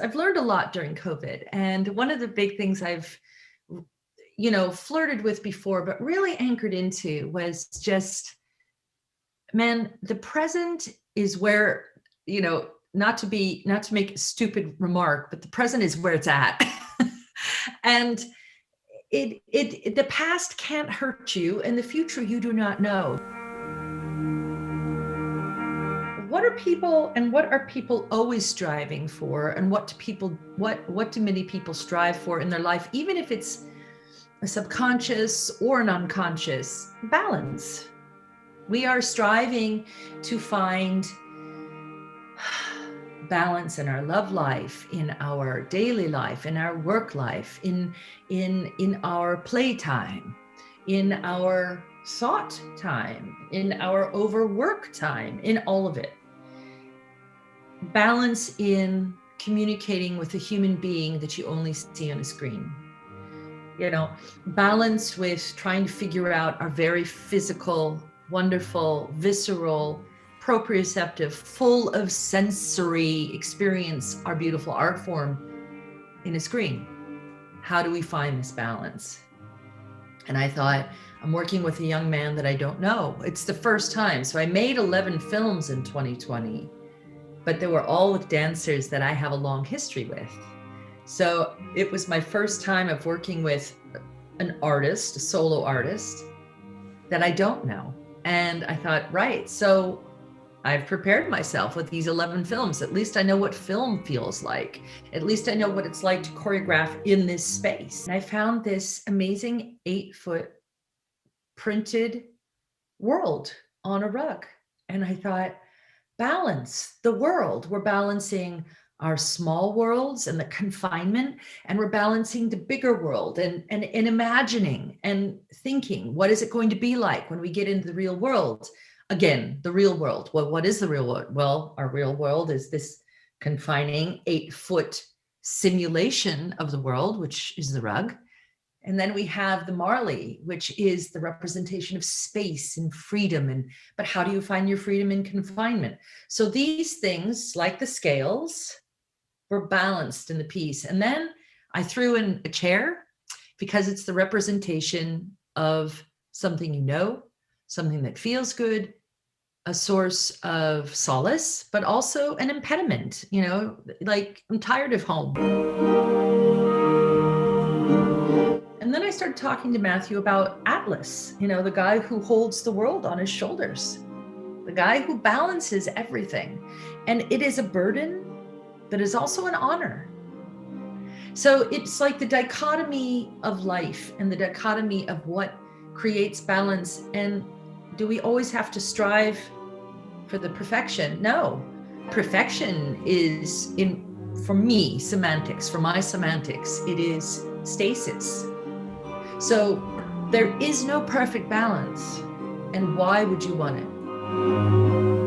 I've learned a lot during COVID. And one of the big things I've, flirted with before, but really anchored into was just, man, the present is where, not to make a stupid remark, but the present is where it's at. And the past can't hurt you, and the future you do not know. What are people always striving for, and what do many people strive for in their life, even if it's a subconscious or an unconscious? Balance. We are striving to find balance in our love life, in our daily life, in our work life, in our playtime, in our thought time, in our overwork time, in all of it. Balance in communicating with a human being that you only see on a screen. Balance with trying to figure out our very physical, wonderful, visceral, proprioceptive, full of sensory experience, our beautiful art form in a screen. How do we find this balance? And I thought, I'm working with a young man that I don't know. It's the first time. So I made 11 films in 2020, but they were all with dancers that I have a long history with. So it was my first time of working with an artist, a solo artist that I don't know. And I thought, right, so I've prepared myself with these 11 films. At least I know what film feels like. At least I know what it's like to choreograph in this space. And I found this amazing 8-foot printed world on a rug. And I thought, balance the world. We're balancing our small worlds and the confinement, and we're balancing the bigger world and imagining and thinking, what is it going to be like when we get into the real world? Again, the real world. Well, what is the real world? Well, our real world is this confining 8-foot simulation of the world, which is the rug. And then we have the Marley, which is the representation of space and freedom. But how do you find your freedom in confinement? So these things, like the scales, were balanced in the piece. And then I threw in a chair because it's the representation of something something that feels good, a source of solace, but also an impediment, like I'm tired of home. And then I started talking to Matthew about Atlas, the guy who holds the world on his shoulders, the guy who balances everything. And it is a burden, but is also an honor. So it's like the dichotomy of life and the dichotomy of what creates balance. And do we always have to strive for the perfection? No. Perfection is, for me, semantics. For my semantics, it is stasis. So there is no perfect balance. And why would you want it?